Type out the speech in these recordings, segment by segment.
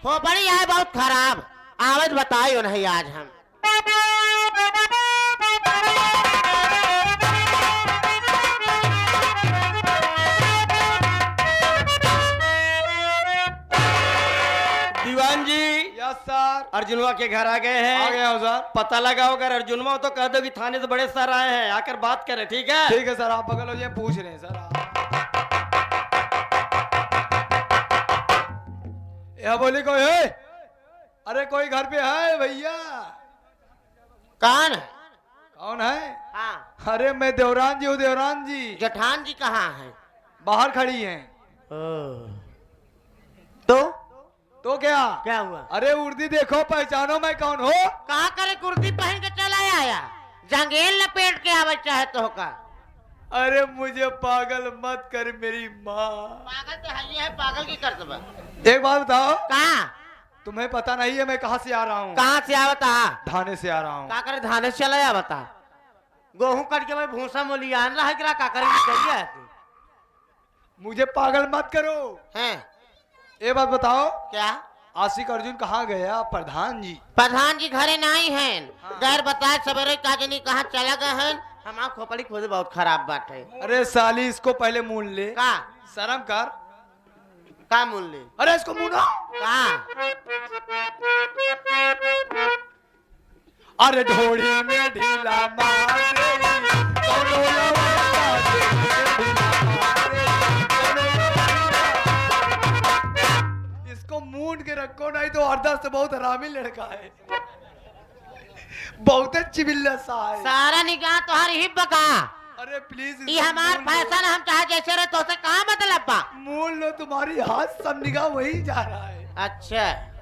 खोपड़ी है बहुत खराब। आवाज बताइयो नहीं आज हम। दीवान जी। Yes sir. अर्जुनवा के घर आ गए हैं। आ गया हूँ सर। पता लगाओ अगर अर्जुनवा हो तो कह दो कि थाने से बड़े सर आए हैं, आकर बात करें। ठीक है? ठीक है सर, आप बगल हो, ये पूछ रहे हैं सर। यह बोली कोई है? अरे कोई घर पे है भैया? कौन है? कौन है? हाँ। अरे मैं देवरान जी हूँ, देवरान जी। जेठान जी कहाँ हैं? बाहर खड़ी हैं। तो क्या हुआ? अरे उर्दी देखो, पहचानो मैं कौन हो? कहाँ करे कुर्ती पहन के चला आया? जंगेल लपेट के आवे चाहे तो का। अरे मुझे पागल मत कर मेरी माँ। पागल तो है पागल की कर दबा। एक बात बताओ, कहाँ? तुम्हें पता नहीं है मैं कहाँ से आ रहा हूँ? कहाँ से आवता? थाने से आ रहा हूँ। का करे धाने से चला आवता? गेहूं कट के मैं भूसा मोलियान रहा है का करे निकलिया है तू? मुझे पागल मत करो। हैं? एक बात बताओ, क्या? आशिक अर्जुन कहाँ गया? प्रधान जी। प्रधान जी घरे नहीं हैं। गैर बताए सवेरे काजनी कहाँ चला गए हैं। हमारा खोपड़ी खुद बहुत खराब बात है। अरे साली, इसको पहले मूल ले। का? शर्म कर। का मूल ले? अरे इसको मुना। का? अरे ढोड़ी में ढीला मार दे, कौनो लवंगा दे, ढीला मार दे। इसको मूंड के रखो, नहीं तो अर्धा से बहुत हरामी लड़का है, बहुत चिबिल्ला सा है। सारा निगाह तुम्हारी ही बका। अरे प्लीज ये हमार फैशन हम चाहे जैसे रहे तो से कहाँ मतलब बा? मूल लो, तुम्हारी हाथ सब निगाह वही जा रहा है। अच्छा।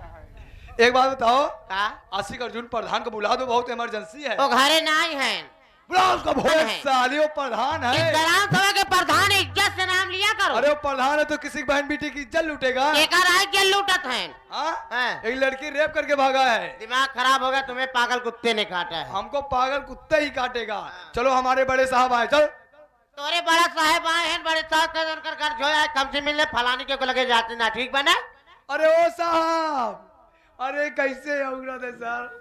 एक बात बताओ, का? आशिक अर्जुन प्रधान को बुला दो, बहुत इमरजेंसी है। वो घरे नहीं है। बुलाओ उसको। बहुत है। साली, वो प्रधान इस है। ग्राम सभा के प्रधान इज्जत से नाम लिया करो। अरे वो प्रधान है तो किसी की बहन बेटी की इज्जत लूटेगा? एकर आए के लूटत हैं। हाँ? एक लड़की रेप करके भागा है। दिमाग खराब हो गया, तुम्हें पागल कुत्ते ने काटा है। हमको पागल कुत्ता ही काटेगा। चलो हमारे बड़े साहब आए, चल। तोरे बड़ा साहेब आए हैं, बड़े साहब का उनकर घर जो है कम से मिलने फलानी के को लगे जाते ना, ठीक बना? अरे ओ साहब, अरे कैसे औरत है सर?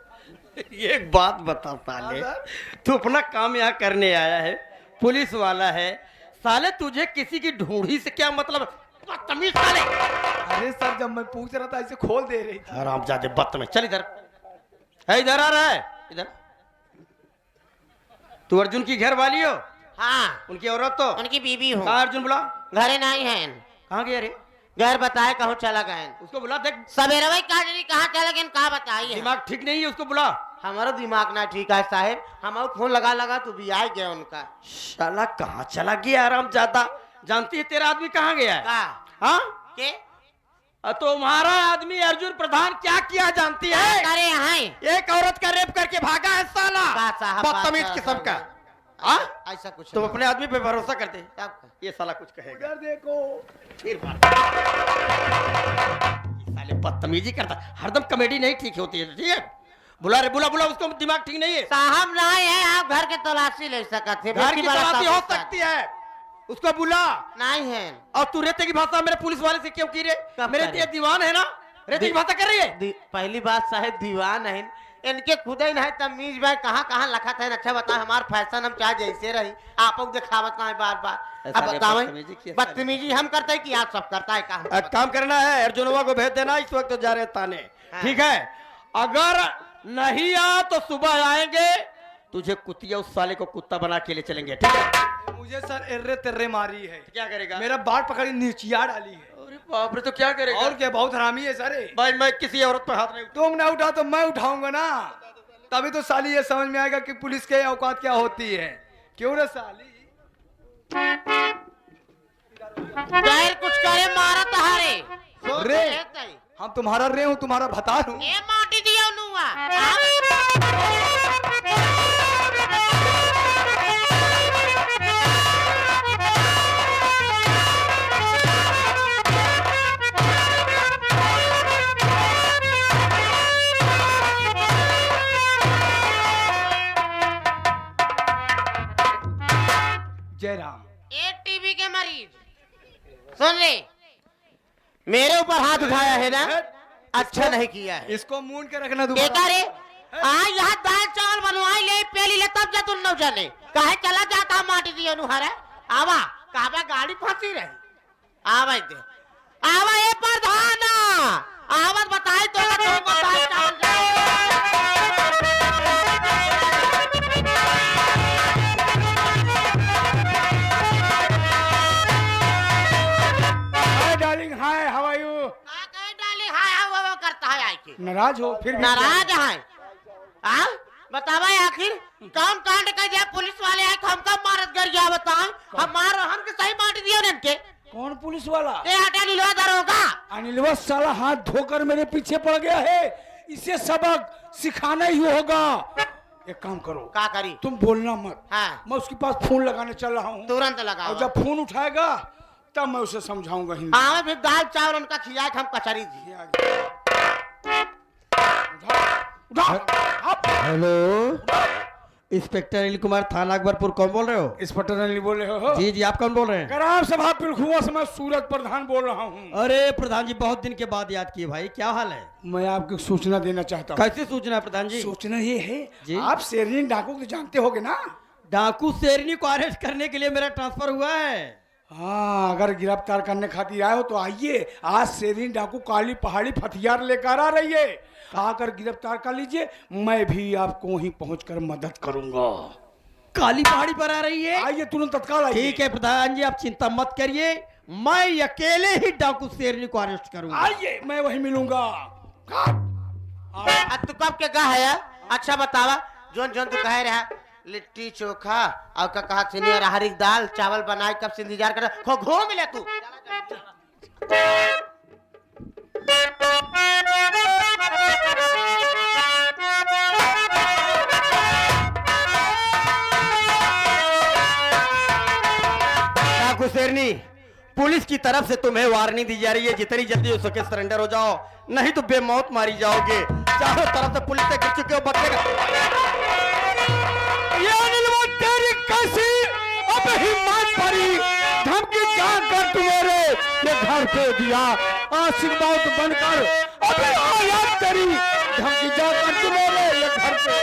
एक बात बता साले, हाँ सर? तू अपना काम यहाँ करने आया है, पुलिस वाला है साले, तुझे किसी की ढूंढी से क्या मतलब? बदतमीज साले। अरे सर, जब मैं पूछ रहा था ऐसे खोल दे रही थी। हरामजादे बदतमीज। चल इधर है, इधर आ रहा है, इधर। तू अर्जुन की घर वाली हो? हाँ, उनकी औरत तो? उनकी बीबी हूँ। कहाँ अर्जुन? बुला। घरे नहीं है। कहाँ गया रे? घर बताए कहूँ चला गए। उसको बुला। देख सवेरे भाई काजनी कहाँ चला गए कहा बताइए। दिमाग ठीक नहीं है, उसको बुला। हमारा दिमाग ना ठीक है साहेब, हमारा फोन लगा लगा तो भी आ गया उनका। शाला कहाँ चला गया हरामजादा? जानती है तेरा आदमी कहाँ गया है? का? हाँ? के? तुम्हारा आदमी अर्जुन प्रधान क्या किया जानती है? अरे यहाँ एक औरत का रेप करके भागा है साला, बदतमीज किस्म का। हाँ? ऐसा कुछ तुम अपने आदमी पे भरोसा करते? तब ये साला कुछ कहेगा। उधर देखो। फिर बात। ये साले बदतमीजी करता, हरदम कॉमेडी नहीं ठीक होती है। ठीक है, बुला रे, बुला बुला, उसको दिमाग ठीक नहीं है। साहब नहीं है, आप घर के तलाशी ले सकते हैं। घर की तलाशी हो सकती है, उसको बुला। नहीं है। और तू रेते की भाषा मेरे पुलिस वाले से क्यों की रे? मेरे ये दीवान है ना, रेते की भाषा कर रही है। पहली बात साहेब दीवान है, इनके खुद ही नहीं तमीज भाई कहाँ कहाँ लखा था। अच्छा बता, हमार फैशन हम चाहे जैसे रही, आप दिखावत ना है बार बार। अब बताओ, बदतमीजी हम करते हैं कि आप सब करता है? कहा काम करना है, अर्जुनवा को भेज देना, इस वक्त तो जा रहे थाने। ठीक है, अगर नहीं आ तो सुबह आएंगे, तुझे कुतिया उस साले को कुत्ता बना के ले चलेंगे। ठीक है? मुझे सर एर्रे तेर्रे मारी है। क्या करेगा? मेरा बाल पकड़ी नीचिया डाली है। अरे बाप रे, तो क्या करेगा? और क्या, बहुत हरामी है सर। भाई मैं किसी औरत पर हाथ नहीं उठा। तुम ना उठा तो मैं उठाऊंगा ना, तभी तो साली ये समझ में आएगा कि पुलिस के औकात क्या होती है। क्यों रे साली? कुछ करे मारा तहारे रे, हम तुम्हारा रे हूँ, तुम्हारा भतार हूँ। ये माटी दिया नुआ। जय राम। एक टीबी के मरीज सुन ले, मेरे ऊपर हाथ उठाया है ना, अच्छा नहीं किया है। इसको मून के रखना बेटा दोबारा। रे यहाँ दाल चावल बनवाई ले पेली ले तब जा तुम न जाने काहे चला जाता माटी दिए अनुहार है आवा कहबे गाड़ी फंसी रही आवा दे आवा ये प्रधान आवत बताई तो दाल चावल hi darling, hi how are you? का कहे डाली हाय हाय वो करता है आई के नाराज हो फिर भी? नाराज है आ बतावा आखिर कौन कांड कर दिया पुलिस वाले आए हमका मारत कर गया बताएं हमार रहन के सही मार दिया उनके कौन पुलिस वाला? ए हटा नीलवा दरोगा अनिलवा साला हाथ धोकर मेरे पीछे पड़ गया है, इसे सबक सिखाना ही होगा। एक काम करो, का करी तुम बोलना मत। हाँ मैं उसके पास फोन लगाने चल रहा हूँ, तुरंत लगा और जब फोन उठाएगा तब मैं उसे समझाऊंगा हिंदी। हाँ फिर दाल चावल उनका खिलाए हम कचरी दी हेलो इंस्पेक्टर अनिल कुमार थाना अकबरपुर, कौन बोल रहे हो? इंस्पेक्टर अनिल बोल रहे हो? जी जी, आप कौन बोल रहे हैं? ग्राम सभा पिलखुआ से मैं सूरज प्रधान बोल रहा हूँ। अरे प्रधान जी, बहुत दिन के बाद याद किए भाई, क्या हाल है? मैं आपको सूचना देना चाहता हूँ। कैसी सूचना है प्रधान जी? सूचना ये है, जी? आप शेरनी डाकू को जानते होगे ना? डाकू शेरनी को अरेस्ट करने के लिए मेरा ट्रांसफर हुआ है। हाँ, अगर गिरफ्तार करने खातिर आए हो तो आइए, आज शेरनी डाकू काली पहाड़ी हथियार लेकर आ रही है, आकर गिरफ्तार कर लीजिए, मैं भी आपको वहीं पहुंचकर मदद करूंगा। काली पहाड़ी पर आ रही है? आइए तुरंत, तत्काल आइए। ठीक है प्रधान जी, आप चिंता मत करिए, मैं अकेले ही डाकू शेरनी को अरेस्ट करूंगा। आइए, मैं वहीं मिलूंगा। तू कब के कहा है? अच्छा बतावा जोन जोन तू कह रहा लिट्टी चोखा और का कहा सीनियर हरी दाल चावल बनाए कब से इंतजार कर खो घो मिले तू डाकू शेरनी, पुलिस की तरफ से तुम्हें वार्निंग दी जा रही है, जितनी जल्दी हो सके सरेंडर हो जाओ, नहीं तो बेमौत मारी जाओगे। चारों तरफ से पुलिस से गिर चुके हो, बचेगा ये अनिलवा तेरी कैसी अब हिम्मत पड़ी, धमकी कर तुम्हारे ये घर पे दिया, आशिक मौत बनकर अबे आया तेरी धमकी जाकर तुम्हारे ये घर पे।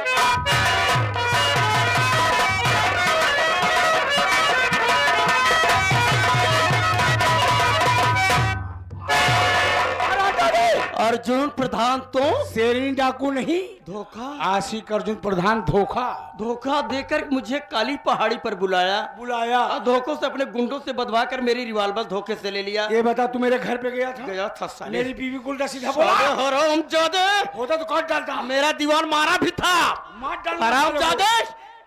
अर्जुन प्रधान तो शेरनी डाकू नहीं, धोखा, आशिक अर्जुन प्रधान धोखा धोखा देकर मुझे काली पहाड़ी पर बुलाया, बुलाया। धोखों से अपने गुंडों से बदवा कर मेरी रिवाल्वर धोखे से ले लिया। ये बता, तू मेरे घर पे गया था? गया था साले। मेरी बीवी को उल्टा सीधा बोला हरामजादे, होता तो काट डालता। मेरा दीवान मारा भी था। मार डालना। हरामजादे,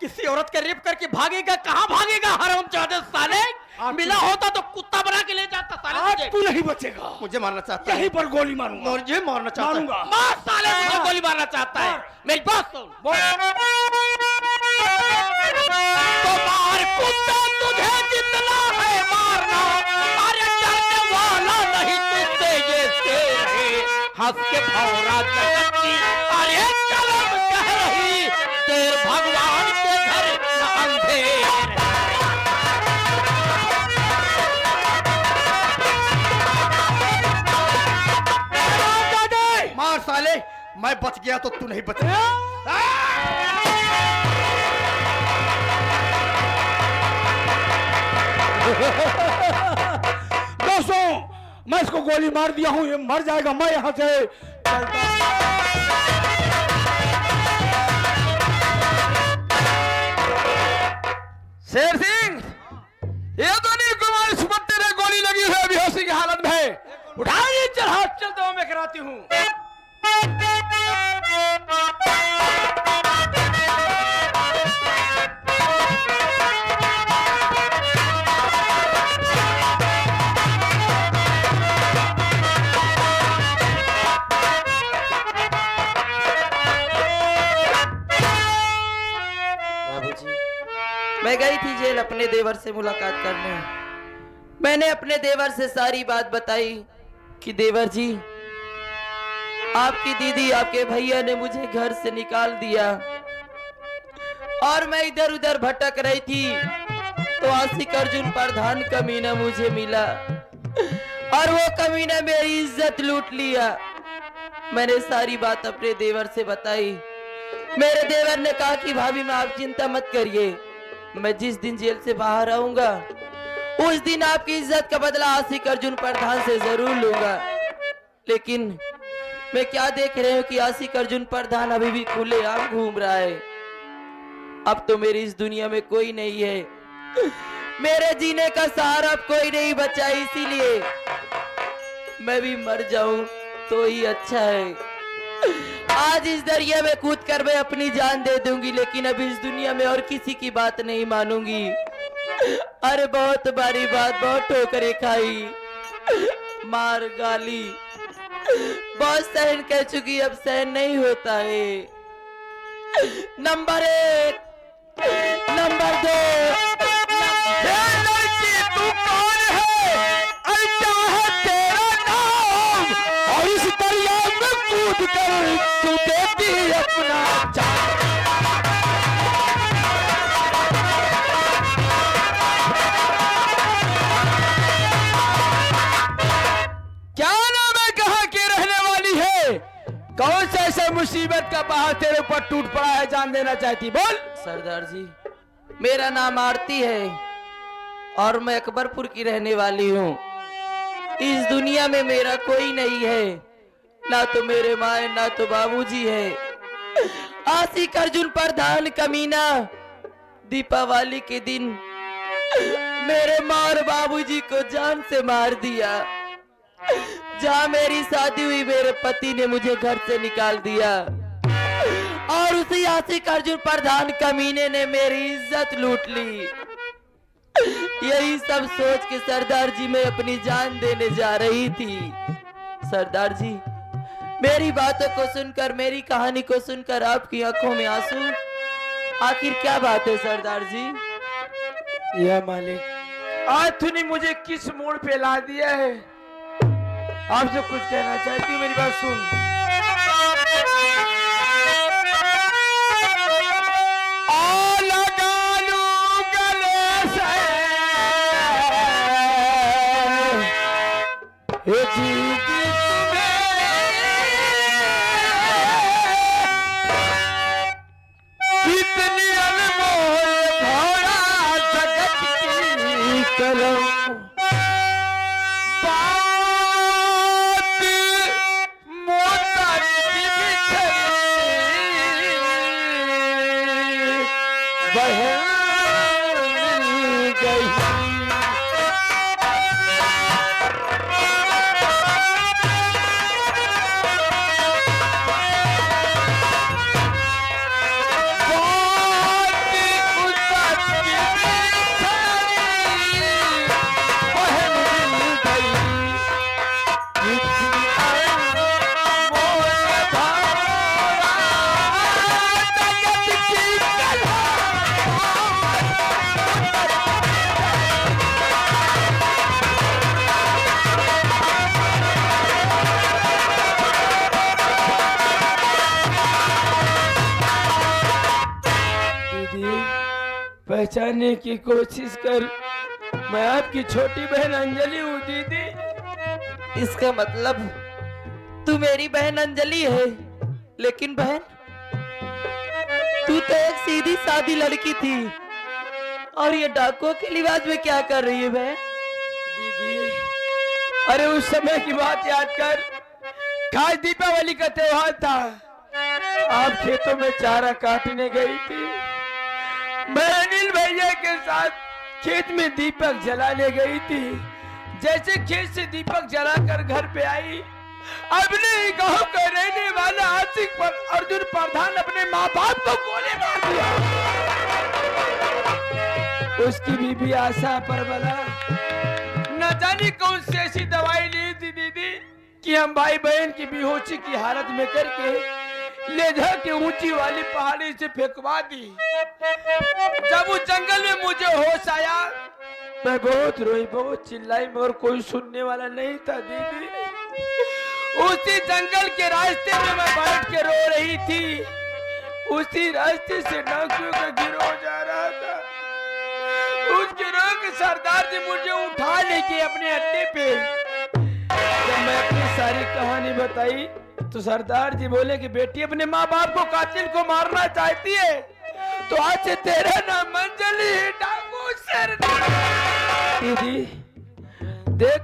किसी औरत का रेप करके भागेगा, कहाँ भागेगा हरामजादे साले? मिला होता तो कुत्ता बना के ले जाता साले आज तुझे। तू नहीं बचेगा, मुझे मारना चाहता है, यहीं पर गोली मारूंगा। मुझे मारना चाहता है, मारूंगा। मार साले, मुझे गोली मारना चाहता है। मेरी बात सुन, तो मार कुत्ता, तुझे जितना है मारना, अरे डरने वाला नहीं तुझसे ये शेर है, हंस के भौरा जगत की अरे कलम कह रही, तेरे भगवान के घर न अंधेर। मार साले, मैं बच गया तो तू नहीं बचेगा। दोस्तों, मैं इसको गोली मार दिया हूँ, ये मर जाएगा, मैं यहाँ से चलता। शेर सिंह, ये तो नहीं कुमार सुमन तेरे गोली लगी है बेहोशी की हालत में, उठाइए चल हाथ, चलता हूँ मैं कराती हूँ। मैं गई थी जेल अपने देवर से मुलाकात करने। मैंने अपने देवर से सारी बात बताई कि देवर जी, आपकी दीदी, आपके भैया ने मुझे घर से निकाल दिया और मैं इधर उधर भटक रही थी तो आशिक अर्जुन प्रधान कमीना मुझे मिला और वो कमीना मेरी इज्जत लूट लिया। मैंने सारी बात अपने देवर से बताई। मेरे देवर ने कहा कि भाभी मैं आप चिंता मत करिए, मैं जिस दिन जेल से बाहर आऊंगा उस दिन आपकी इज्जत का बदला आशिक अर्जुन प्रधान से जरूर लूंगा। लेकिन मैं क्या देख रहे हूँ कि आशिक अर्जुन प्रधान अभी भी खुलेआम घूम रहा है। अब तो मेरी इस दुनिया में कोई नहीं है, मेरे जीने का सहारा अब कोई नहीं बचा, इसीलिए मैं भी मर जाऊं तो ही अच्छा है। आज इस दरिया में कूदकर मैं अपनी जान दे दूंगी, लेकिन अब इस दुनिया में और किसी की बात नहीं मानूंगी। अरे बहुत बारी बात, बहुत ठोकरें खाई, मार गाली बहुत सहन कर चुकी, अब सहन नहीं होता है। नंबर 1, नंबर 2, लड़की तू कौन है? अरे क्या है तेरा नाम? और इस दरिया में कूद कर तू देती अपना जान। क्या नाम है, कहाँ की रहने वाली है? कौन सा ऐसा मुसीबत का पहाड़ तेरे ऊपर टूट पड़ा है, जान देना चाहती? बोल। सरदार जी, मेरा नाम आरती है और मैं अकबरपुर की रहने वाली हूँ। इस दुनिया में मेरा कोई नहीं है, ना तो मेरे माँ है ना तो बाबूजी है। आशिक अर्जुन प्रधान कमीना दीपावली के दिन मेरे माँ और बाबूजी को जान से मार दिया। जहाँ मेरी शादी हुई मेरे पति ने मुझे घर से निकाल दिया और उसी आशिक अर्जुन प्रधान कमीने ने मेरी इज्जत लूट ली। यही सब सोच के सरदार जी मैं अपनी जान देने जा रही थी। सरदार जी, मेरी बातों को सुनकर, मेरी कहानी को सुनकर आपकी आंखों में आंसू, आखिर क्या बात है सरदार जी? या मालिक, आज तूने मुझे किस मोड़ पे ला दिया है? आपसे कुछ कहना चाहती हूँ, मेरी बात सुन। लगा लूं गले से ये जीत कितनी अनमोल भौरा जगत की कलम। पहचानने की कोशिश कर, मैं आपकी छोटी बहन अंजलि हूँ दीदी। इसका मतलब तू मेरी बहन अंजलि है, लेकिन बहन तू तो एक सीधी सादी लड़की थी और ये डाकुओं के लिबास में क्या कर रही है बहन? दीदी, अरे उस समय की बात याद कर, खास दीपावली का त्योहार था। आप खेतों में चारा काटने गई थी, मैं अनिल भैया के साथ खेत में दीपक जलाने गई थी। जैसे खेत से दीपक जलाकर घर पे आई, अपने ही गांव का रहने वाला आशिक पर अर्जुन प्रधान अपने माँ बाप को गोली मार दिया। उसकी बीबी आशा परबला न जाने कौन सी ऐसी दवाई ली थी दीदी कि हम भाई बहन की बेहोशी की हालत में करके ले जाके ऊंची वाली पहाड़ी से फेंकवा दी। जब उस जंगल में मुझे होश आया, मैं बहुत रोई, बहुत चिल्लाई, मगर कोई सुनने वाला नहीं था दीदी। उसी जंगल के रास्ते में मैं बैठ के रो रही थी, उसी रास्ते से डाकुओं का गिरोह जा रहा था। उस गिरोह के सरदार जी मुझे उठा लेके अपने अड्डे पे, जब मैं अपनी सारी कहानी बताई तो सरदार जी बोले कि बेटी अपने माँ बाप को कातिल को मारना चाहती है तो आज से तेरा नाम मंजली डाकू सर। दीदी देख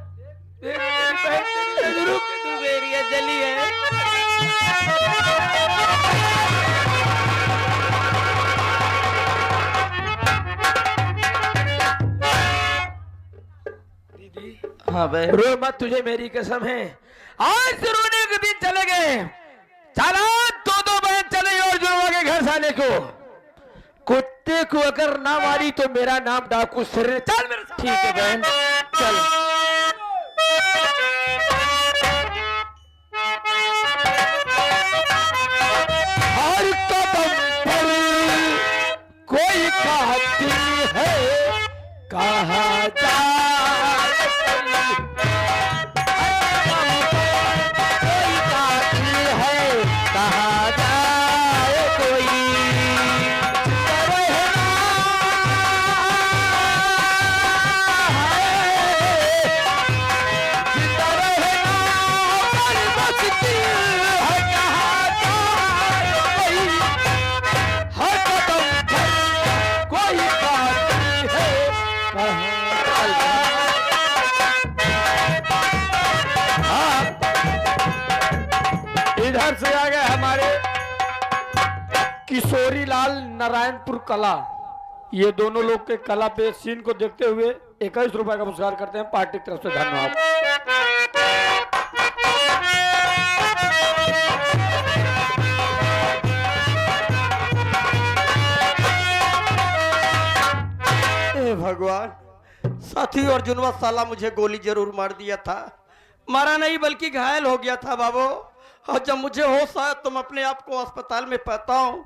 देख तेरी बहन तेरी नजरों की तू मेरी अंजलि है। दीदी हाँ भाई रो मत, तुझे मेरी कसम है। आज से रोने के दिन चले गए, चला दो बहन चले और जुड़वा के घर जाने को। कुत्ते को अगर ना मारी तो मेरा नाम डाकू सर। चल मेरे साथ। ठीक है बहन चल। हर कदम पर कोई कातिल है, कहा जाए कोई कातिल है, कहा जाए कोई रहना है, जिंदा रहना पर मुश्किल है, कहा जाए कोई हर कदम पर कोई कातिल है, इधर से आ गए हमारे किशोरी लाल नारायणपुर कला। ये दोनों लोग के कला पे सीन को देखते हुए 21 रुपए का पुरस्कार करते हैं पार्टी की तरफ से। धन्यवाद। हे भगवान, साथी अर्जुनवा साला मुझे गोली जरूर मार दिया था। मारा नहीं बल्कि घायल हो गया था बाबू। और जब मुझे होश आया तो मैं अपने आप को अस्पताल में पाता हूँ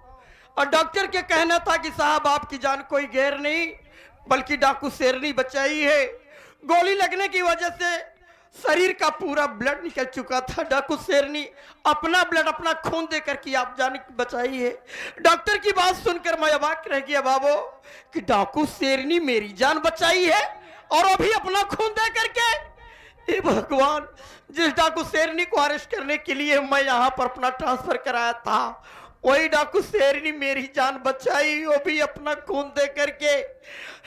और डॉक्टर के कहना था कि साहब आपकी जान कोई गैर नहीं बल्कि डाकू शेरनी बचाई है। गोली लगने की वजह से शरीर का पूरा ब्लड निकल चुका था। डाकू शेरनी अपना ब्लड अपना खून देकर के आप जान बचाई है। डॉक्टर की बात सुनकर मैं अवाक रह गया बाबू कि डाकू शेरनी मेरी जान बचाई है और अभी अपना खून दे करके। हे भगवान, जिस डाकू शेरनी को अरेस्ट करने के लिए मैं यहाँ पर अपना ट्रांसफर कराया था वही डाकू शेरनी मेरी जान बचाई, वो भी अपना खून दे करके।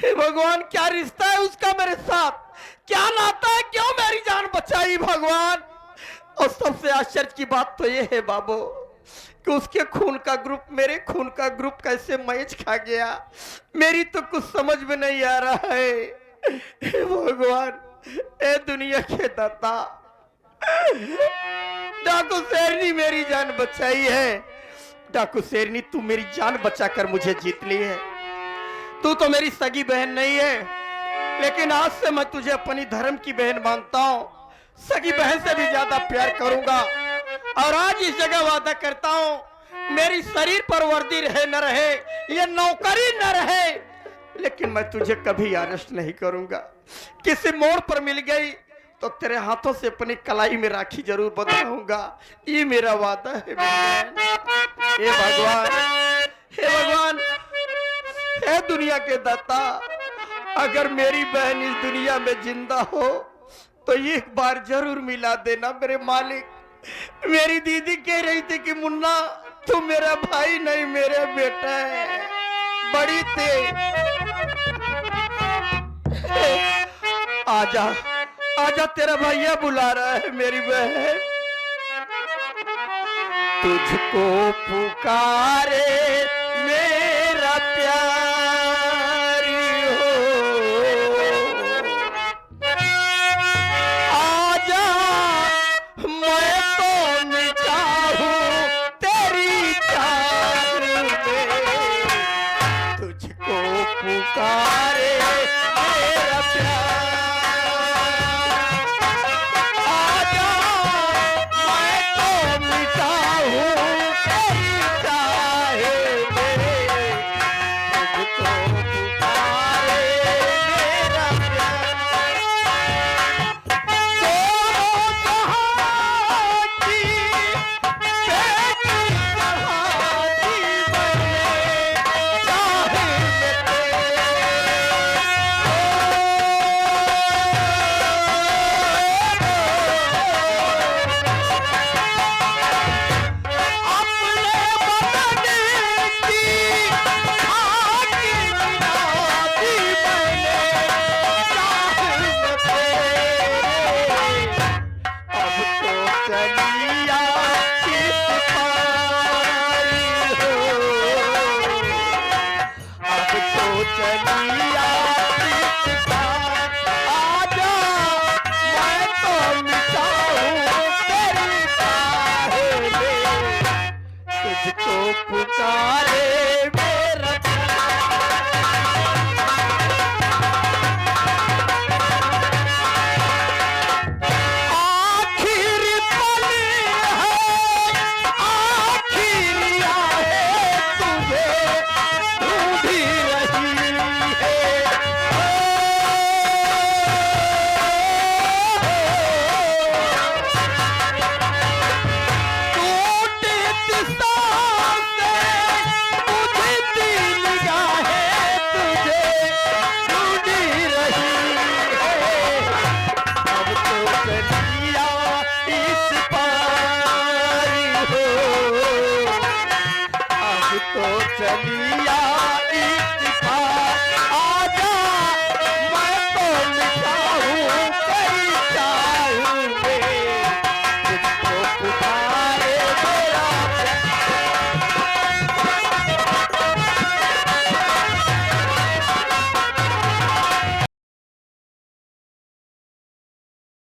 हे भगवान, क्या रिश्ता है उसका मेरे साथ, क्या नाता है, क्यों मेरी जान बचाई भगवान। और सबसे आश्चर्य की बात तो ये है बाबू कि उसके खून का ग्रुप मेरे खून का ग्रुप कैसे मैच खा गया, मेरी तो कुछ समझ में नहीं आ रहा है। हे भगवान, ए दुनिया के दाता, डाकू शेरनी मेरी जान बचाई है। डाकू शेरनी, तू मेरी जान बचाकर मुझे जीत ली है। तू तो मेरी सगी बहन नहीं है लेकिन आज से मैं तुझे अपनी धर्म की बहन मानता हूँ। सगी बहन से भी ज्यादा प्यार करूंगा और आज इस जगह वादा करता हूँ मेरी शरीर पर वर्दी रहे न रहे, ये नौकरी न रहे, लेकिन मैं तुझे कभी अरेस्ट नहीं करूंगा। किसी मोड़ पर मिल गई तो तेरे हाथों से अपनी कलाई में राखी जरूर बंधवाऊंगा, ये मेरा वादा है। हे भगवान, हे भगवान, हे दुनिया के दाता, अगर मेरी बहन इस दुनिया में जिंदा हो तो एक बार जरूर मिला देना मेरे मालिक। मेरी दीदी कह रही थी कि मुन्ना तू मेरा भाई नहीं मेरा बेटा है, बड़ी थे। आजा आजा, तेरा भैया बुला रहा है मेरी बहन। तुझको पुकारे मेरा प्यारी हो, आजा मैं तो मिटा हूँ तेरी चाह में। तुझको पुकारे मेरा प्यार, आजा मैं तो मिटा हूँ तेरी चाह में। तुझको चलिया इस पारी हो, अब तो चलिया इस पार। आजा मैं तो मिटाऊं तेरी पहले, तुझको पुकारे मेरा आखिरी पल है, आखिरी आहे तुझे ढूंढी रही है। टूटे सांसें बुझती निगाहें तुझे ढूंढी रही है। अब तो चलिया इस पारी हो, अब तो चलिया